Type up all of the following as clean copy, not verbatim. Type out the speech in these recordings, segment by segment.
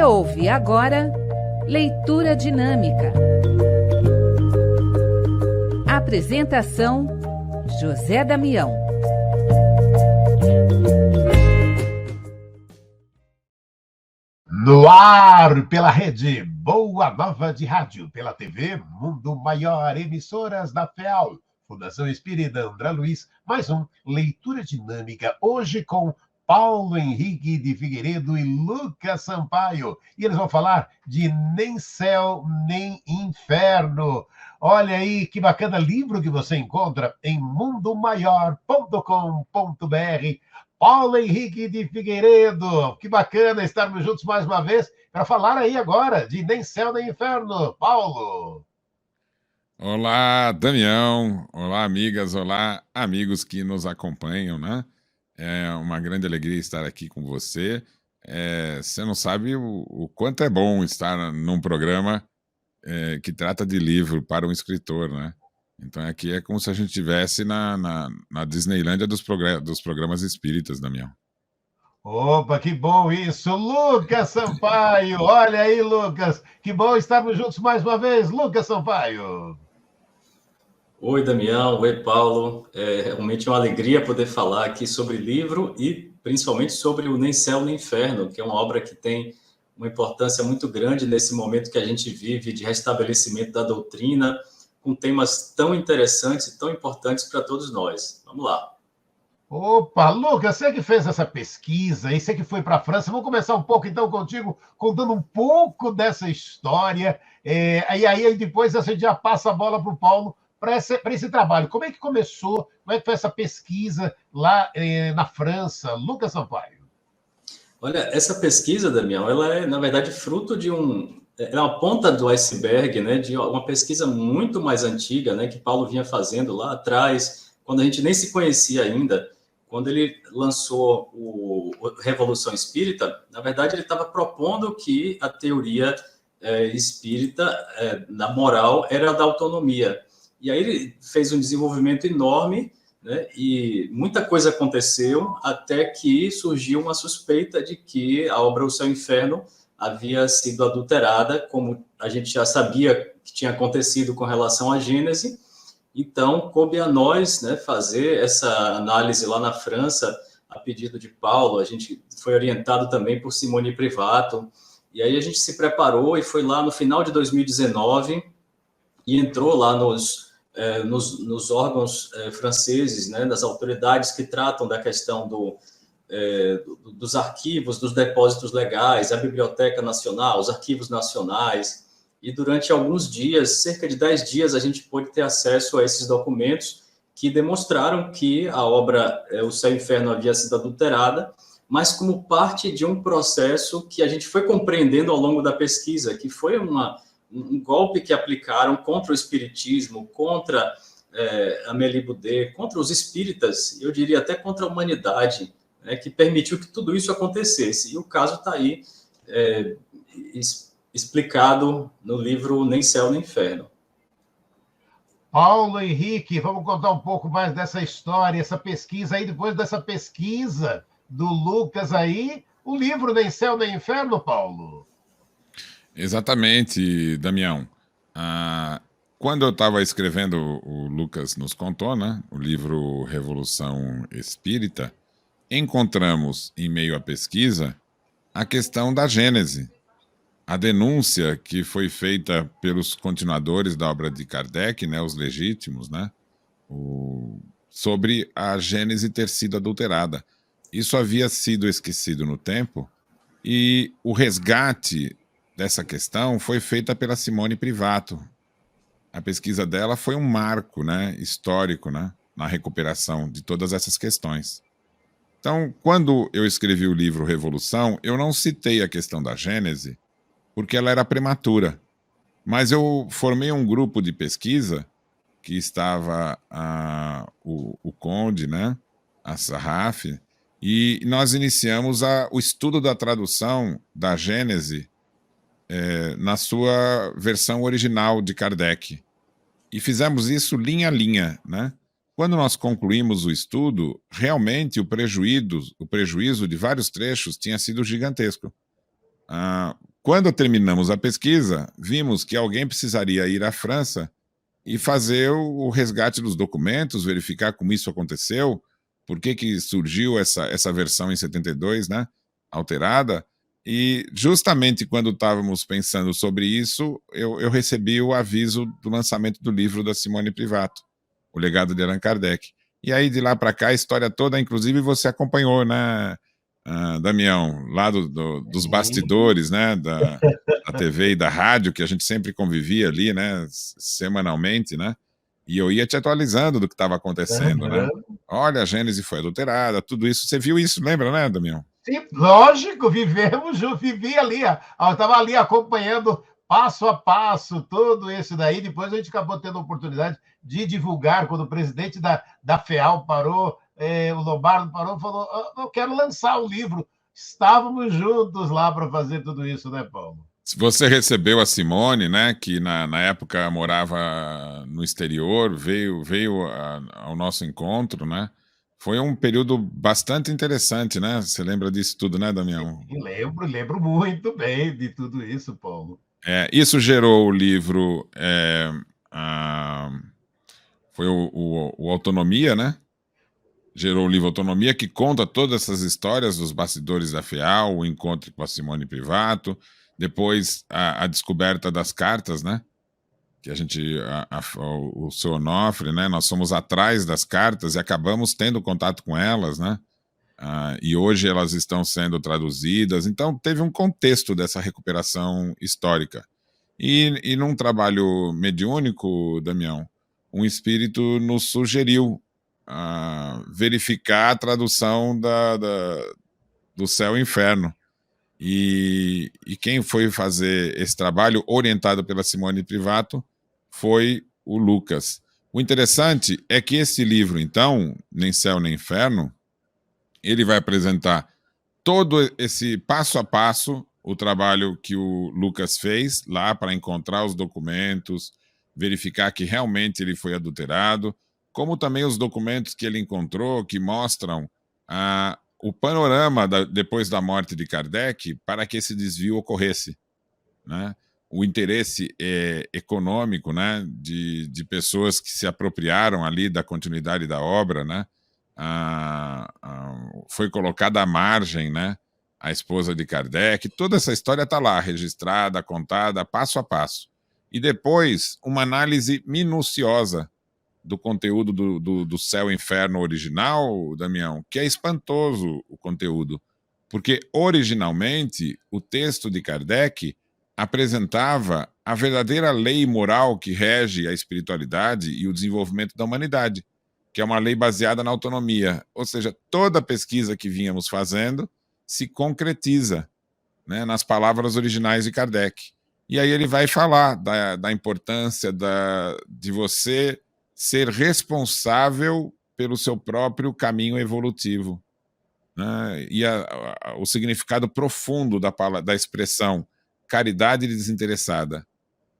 Você ouve agora Leitura Dinâmica. Apresentação: José Damião. No ar, pela rede Boa Nova de Rádio, pela TV Mundo Maior, emissoras da FEAL, Fundação Espírita André Luiz, mais um Leitura Dinâmica, hoje com Paulo Henrique de Figueiredo e Lucas Sampaio. E eles vão falar de Nem Céu, Nem Inferno. Olha aí que bacana livro que você encontra em mundomaior.com.br. Paulo Henrique de Figueiredo, que bacana estarmos juntos mais uma vez para falar aí agora de Nem Céu Nem Inferno. Paulo. Olá, Damião. Olá, amigas. Olá, amigos que nos acompanham, né? É uma grande alegria estar aqui com você. Você não sabe o quanto é bom estar num programa que trata de livro para um escritor, né? Então aqui é como se a gente estivesse na Disneylândia dos programas espíritas, Damião. Opa, que bom isso! Lucas Sampaio! Olha aí, Lucas! Que bom estarmos juntos mais uma vez, Lucas Sampaio! Oi, Damião. Oi, Paulo. É realmente uma alegria poder falar aqui sobre livro e principalmente sobre o Nem Céu Nem Inferno, que é uma obra que tem uma importância muito grande nesse momento que a gente vive de restabelecimento da doutrina, com temas tão interessantes e tão importantes para todos nós. Vamos lá. Opa, Lucas, você que fez essa pesquisa e você que foi para a França, vamos começar um pouco então contigo, contando um pouco dessa história, e aí depois a gente já passa a bola para o Paulo para esse trabalho. Como é que começou, como é que foi essa pesquisa lá na França? Lucas Sampaio. Olha, essa pesquisa, Damião, ela é, na verdade, fruto de é uma ponta do iceberg, né, de uma pesquisa muito mais antiga, né, que Paulo vinha fazendo lá atrás, quando a gente nem se conhecia ainda. Quando ele lançou o Revolução Espírita, na verdade, ele estava propondo que a teoria espírita, na moral, era a da autonomia. E aí ele fez um desenvolvimento enorme, né, e muita coisa aconteceu até que surgiu uma suspeita de que a obra O Céu e o Inferno havia sido adulterada, como a gente já sabia que tinha acontecido com relação à Gênese. Então, coube a nós, né, fazer essa análise lá na França, a pedido de Paulo. A gente foi orientado também por Simone Privato, e aí a gente se preparou e foi lá no final de 2019 e entrou lá nos órgãos franceses, né, das autoridades que tratam da questão dos arquivos, dos depósitos legais, a Biblioteca Nacional, os arquivos nacionais. E durante alguns dias, cerca de 10 dias, a gente pôde ter acesso a esses documentos que demonstraram que a obra O Céu e o Inferno havia sido adulterada, mas como parte de um processo que a gente foi compreendendo ao longo da pesquisa, que foi um golpe que aplicaram contra o espiritismo, contra Amélie Boudet, contra os espíritas, eu diria até contra a humanidade, né, que permitiu que tudo isso acontecesse. E o caso está aí explicado no livro Nem Céu Nem Inferno. Paulo Henrique, vamos contar um pouco mais dessa história, essa pesquisa aí, depois dessa pesquisa do Lucas aí, o livro Nem Céu Nem Inferno, Paulo? Exatamente, Damião. Quando eu estava escrevendo, o Lucas nos contou, né, o livro Revolução Espírita, encontramos, em meio à pesquisa, a questão da Gênese. A denúncia que foi feita pelos continuadores da obra de Kardec, né, os legítimos, né, sobre a Gênese ter sido adulterada. Isso havia sido esquecido no tempo e o resgate dessa questão foi feita pela Simone Privato. A pesquisa dela foi um marco, né, histórico, né, na recuperação de todas essas questões. Então, quando eu escrevi o livro Revolução, eu não citei a questão da Gênese, porque ela era prematura. Mas eu formei um grupo de pesquisa que estava o Conde, né, a Sarraf, e nós iniciamos o estudo da tradução da Gênese na sua versão original de Kardec. E fizemos isso linha a linha, né? Quando nós concluímos o estudo, realmente o prejuízo de vários trechos tinha sido gigantesco. Quando terminamos a pesquisa, vimos que alguém precisaria ir à França e fazer o resgate dos documentos, verificar como isso aconteceu, por que surgiu essa versão em 72, né, alterada. E justamente quando estávamos pensando sobre isso, eu recebi o aviso do lançamento do livro da Simone Privato, O Legado de Allan Kardec. E aí, de lá para cá, a história toda, inclusive você acompanhou, né, Damião, lá dos bastidores, né, da TV e da rádio, que a gente sempre convivia ali, né, semanalmente, né, e eu ia te atualizando do que estava acontecendo, né. Olha, a Gênese foi adulterada, tudo isso. Você viu isso, lembra, né, Damião? Sim, lógico, vivi ali, eu estava ali acompanhando passo a passo tudo isso daí. Depois a gente acabou tendo a oportunidade de divulgar, quando o presidente da FEAL parou, o Lombardo parou e falou: eu quero lançar o livro. Estávamos juntos lá para fazer tudo isso, né, Paulo? Você recebeu a Simone, né, que na época morava no exterior, veio ao nosso encontro, né? Foi um período bastante interessante, né? Você lembra disso tudo, né, Damião? Lembro muito bem de tudo isso, Paulo. Isso gerou o livro, foi o Autonomia, né? Gerou o livro Autonomia, que conta todas essas histórias dos bastidores da FEAL, o encontro com a Simone Privato, depois a descoberta das cartas, né? Que a gente, o seu Onofre, né? Nós fomos atrás das cartas e acabamos tendo contato com elas, né? E hoje elas estão sendo traduzidas. Então, teve um contexto dessa recuperação histórica. E num trabalho mediúnico, Damião, um espírito nos sugeriu verificar a tradução do céu e inferno. E quem foi fazer esse trabalho, orientado pela Simone Privato, foi o Lucas. O interessante é que esse livro, então, Nem Céu nem Inferno, ele vai apresentar todo esse passo a passo, o trabalho que o Lucas fez lá para encontrar os documentos, verificar que realmente ele foi adulterado, como também os documentos que ele encontrou que mostram o panorama depois da morte de Kardec para que esse desvio ocorresse, né? O interesse econômico, né, de pessoas que se apropriaram ali da continuidade da obra, né? Foi colocada à margem, né, a esposa de Kardec. Toda essa história está lá, registrada, contada, passo a passo. E depois, uma análise minuciosa do conteúdo do Céu e Inferno original, Damião, que é espantoso o conteúdo, porque originalmente o texto de Kardec apresentava a verdadeira lei moral que rege a espiritualidade e o desenvolvimento da humanidade, que é uma lei baseada na autonomia. Ou seja, toda a pesquisa que vínhamos fazendo se concretiza, né, nas palavras originais de Kardec. E aí ele vai falar da importância de você ser responsável pelo seu próprio caminho evolutivo, né? E o significado profundo da expressão caridade desinteressada.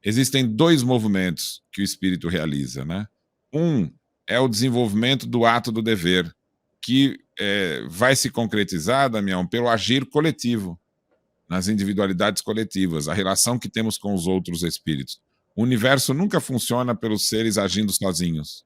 Existem dois movimentos que o espírito realiza, né? Um é o desenvolvimento do ato do dever, que vai se concretizar, Damião, pelo agir coletivo, nas individualidades coletivas, a relação que temos com os outros espíritos. O universo nunca funciona pelos seres agindo sozinhos.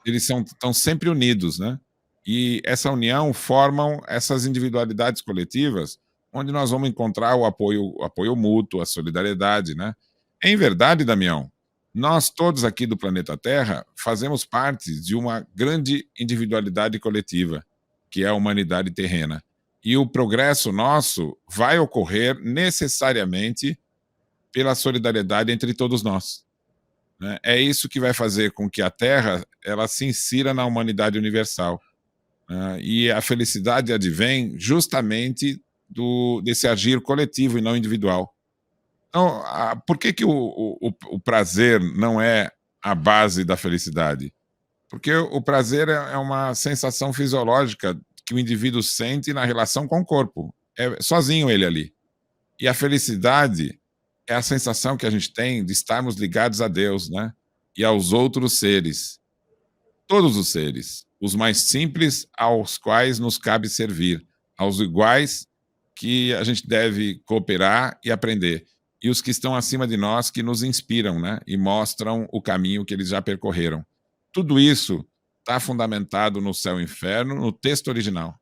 Eles estão sempre unidos, né? E essa união formam essas individualidades coletivas, onde nós vamos encontrar o apoio mútuo, a solidariedade, né? Em verdade, Damião, nós todos aqui do planeta Terra fazemos parte de uma grande individualidade coletiva, que é a humanidade terrena. E o progresso nosso vai ocorrer necessariamente pela solidariedade entre todos nós, né? É isso que vai fazer com que a Terra ela se insira na humanidade universal, né? E a felicidade advém justamente desse agir coletivo e não individual. Então, por que o prazer não é a base da felicidade? Porque o prazer é uma sensação fisiológica que o indivíduo sente na relação com o corpo. É sozinho ele ali. E a felicidade é a sensação que a gente tem de estarmos ligados a Deus, né? E aos outros seres. Todos os seres. Os mais simples aos quais nos cabe servir. Aos iguais que a gente deve cooperar e aprender. E os que estão acima de nós que nos inspiram, né? E mostram o caminho que eles já percorreram. Tudo isso está fundamentado no céu e inferno, no texto original.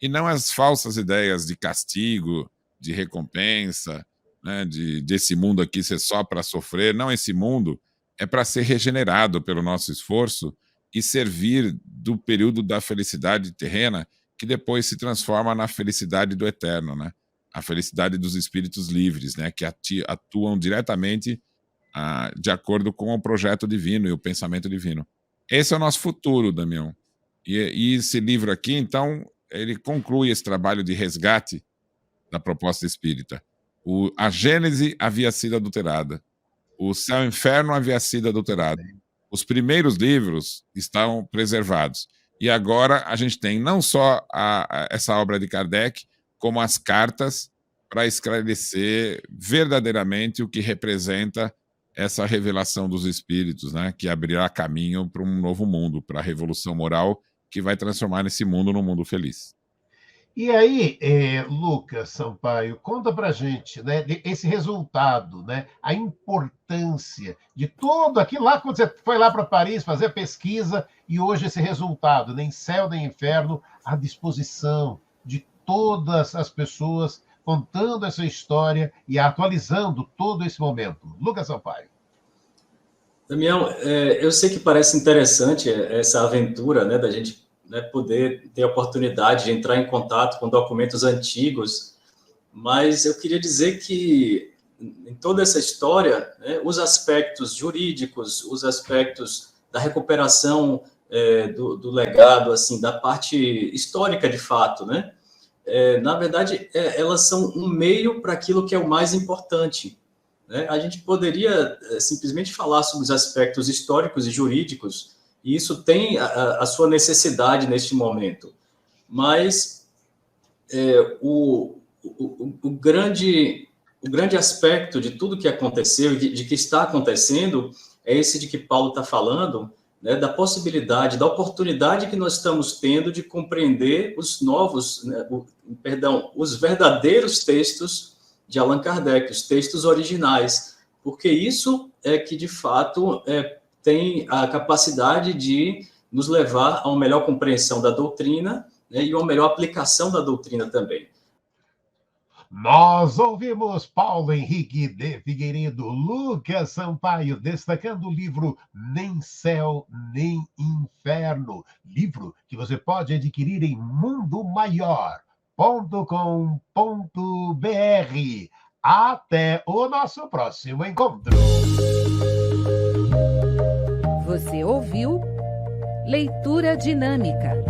E não as falsas ideias de castigo, de recompensa, né? Desse mundo aqui ser só para sofrer. Não, esse mundo é para ser regenerado pelo nosso esforço e servir do período da felicidade terrena, que depois se transforma na felicidade do eterno, né? A felicidade dos espíritos livres, né? Que atuam diretamente de acordo com o projeto divino e o pensamento divino. Esse é o nosso futuro, Damião. E esse livro aqui, então, ele conclui esse trabalho de resgate da proposta espírita. A Gênese havia sido adulterada. O Céu e o Inferno havia sido adulterado. Os primeiros livros estão preservados. E agora a gente tem não só essa obra de Kardec, como as cartas para esclarecer verdadeiramente o que representa essa revelação dos espíritos, né, que abrirá caminho para um novo mundo, para a revolução moral que vai transformar esse mundo num mundo feliz. E aí, Lucas Sampaio, conta pra gente, né, esse resultado, né, a importância de tudo aquilo lá, quando você foi lá para Paris fazer a pesquisa, e hoje esse resultado, nem céu nem inferno, à disposição de todas as pessoas, contando essa história e atualizando todo esse momento. Lucas Sampaio. Damião, eu sei que parece interessante essa aventura, né, da gente, né, poder ter a oportunidade de entrar em contato com documentos antigos, mas eu queria dizer que em toda essa história, né, os aspectos jurídicos, os aspectos da recuperação do legado, assim, da parte histórica de fato, né, na verdade, elas são um meio para aquilo que é o mais importante, né? A gente poderia simplesmente falar sobre os aspectos históricos e jurídicos, e isso tem a sua necessidade neste momento. Mas o grande aspecto de tudo que aconteceu, de que está acontecendo, é esse de que Paulo está falando, né, da possibilidade, da oportunidade que nós estamos tendo de compreender os novos, né, os verdadeiros textos de Allan Kardec, os textos originais, porque isso é que, de fato, tem a capacidade de nos levar a uma melhor compreensão da doutrina, né, e uma melhor aplicação da doutrina também. Nós ouvimos Paulo Henrique de Figueiredo, Lucas Sampaio, destacando o livro Nem Céu Nem Inferno, livro que você pode adquirir em mundomaior.com.br. Até o nosso próximo encontro. Você ouviu Leitura Dinâmica.